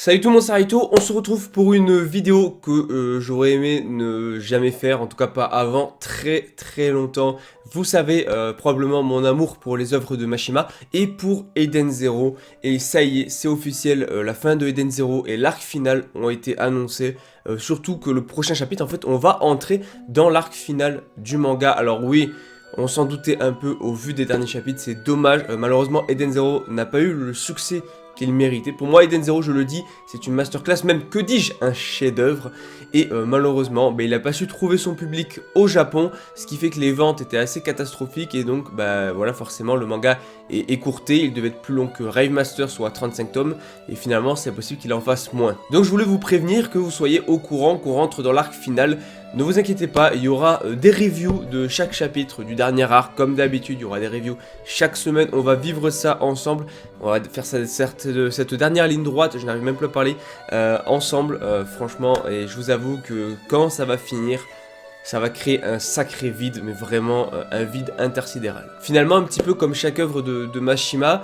Salut tout le monde, c'est Raito, on se retrouve pour une vidéo que j'aurais aimé ne jamais faire, en tout cas pas avant très longtemps. Vous savez probablement mon amour pour les œuvres de Mashima et pour Eden Zero. Et ça y est, c'est officiel, la fin de Eden Zero et l'arc final ont été annoncés. Surtout que le prochain chapitre, en fait, on va entrer dans l'arc final du manga. Alors oui, on s'en doutait un peu au vu des derniers chapitres, c'est dommage. Malheureusement, Eden Zero n'a pas eu le succès qu'il méritait. Pour moi, Eden Zero, je le dis, c'est une masterclass, même que dis-je, un chef-d'œuvre. Et malheureusement, il n'a pas su trouver son public au Japon, ce qui fait que les ventes étaient assez catastrophiques. Et donc, voilà, forcément, le manga est écourté. Il devait être plus long que Rave Master, soit 35 tomes. Et finalement, c'est possible qu'il en fasse moins. Donc, je voulais vous prévenir que vous soyez au courant, qu'on rentre dans l'arc final. Ne vous inquiétez pas, il y aura des reviews de chaque chapitre du dernier arc, comme d'habitude, il y aura des reviews chaque semaine, on va vivre ça ensemble, on va faire cette dernière ligne droite, je n'arrive même plus à parler, ensemble, franchement, et je vous avoue que quand ça va finir, ça va créer un sacré vide, mais vraiment un vide intersidéral. Finalement, un petit peu comme chaque œuvre de Mashima.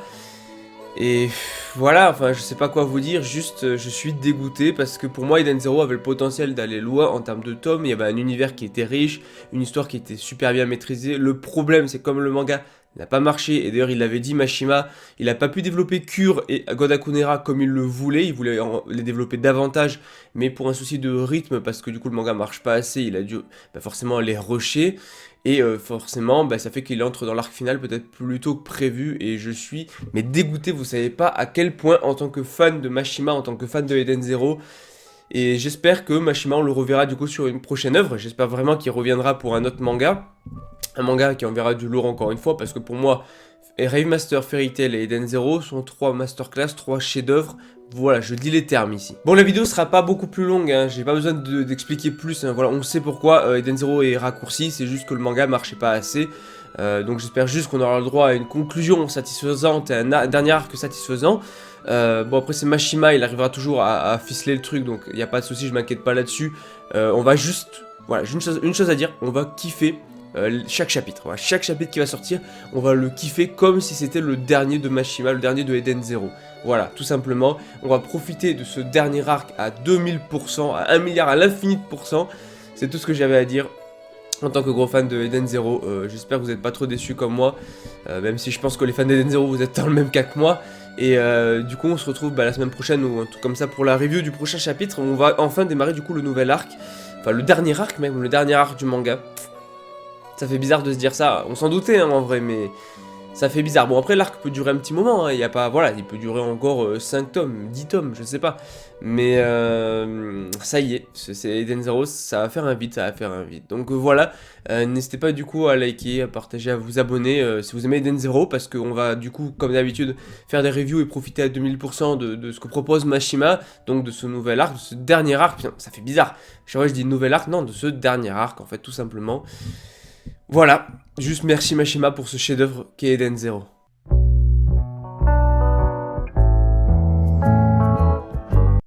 Et voilà, enfin je sais pas quoi vous dire, juste je suis dégoûté parce que pour moi Eden Zero avait le potentiel d'aller loin en termes de tomes, il y avait un univers qui était riche, une histoire qui était super bien maîtrisée. Le problème c'est comme le manga n'a pas marché, et d'ailleurs il l'avait dit Mashima, il n'a pas pu développer Cure et God Akunera comme il le voulait, il voulait les développer davantage, mais pour un souci de rythme, parce que du coup le manga marche pas assez, il a dû forcément les rusher. Et forcément, ça fait qu'il entre dans l'arc final peut-être plus tôt que prévu. Et je suis dégoûté, vous savez pas à quel point en tant que fan de Mashima, en tant que fan de Eden Zero. Et j'espère que Mashima, on le reverra du coup sur une prochaine œuvre. J'espère vraiment qu'il reviendra pour un autre manga. Un manga qui enverra du lourd encore une fois. Parce que pour moi, Rave Master, Fairy Tail et Eden Zero sont 3 masterclass, 3 chefs-d'œuvre. Voilà, je dis les termes ici. Bon, la vidéo sera pas beaucoup plus longue, hein, j'ai pas besoin d'expliquer plus, hein, voilà, on sait pourquoi Eden Zero est raccourci, c'est juste que le manga marchait pas assez. Donc j'espère juste qu'on aura le droit à une conclusion satisfaisante et un dernier arc satisfaisant. Bon, après c'est Mashima, il arrivera toujours à ficeler le truc, donc il n'y a pas de souci, je m'inquiète pas là-dessus. On va juste, voilà, j'ai une chose à dire, on va kiffer chaque chapitre. Voilà, chaque chapitre qui va sortir, on va le kiffer comme si c'était le dernier de Mashima, le dernier de Eden Zero. Voilà, tout simplement, on va profiter de ce dernier arc à 2000%, à 1 milliard, à l'infini de pourcents. C'est tout ce que j'avais à dire. En tant que gros fan de Eden Zero, j'espère que vous n'êtes pas trop déçus comme moi, même si je pense que les fans d'Eden Zero, vous êtes dans le même cas que moi. Et du coup, on se retrouve la semaine prochaine ou un truc comme ça pour la review du prochain chapitre. On va enfin démarrer du coup le nouvel arc, enfin le dernier arc même, le dernier arc du manga. Ça fait bizarre de se dire ça, on s'en doutait hein, en vrai, mais ça fait bizarre. Bon, après, l'arc peut durer un petit moment, hein, y a pas, voilà, il peut durer encore 5 tomes, 10 tomes, je sais pas. Mais ça y est, c'est Eden Zero, ça va faire un vide, ça va faire un vide. Donc voilà, n'hésitez pas du coup à liker, à partager, à vous abonner si vous aimez Eden Zero, parce qu'on va du coup, comme d'habitude, faire des reviews et profiter à 2000% de ce que propose Mashima, donc de ce nouvel arc, de ce dernier arc. Putain, ça fait bizarre, chaque fois je dis nouvel arc, non, de ce dernier arc, en fait, tout simplement. Voilà, juste merci Mashima pour ce chef-d'œuvre qu'est Eden Zero.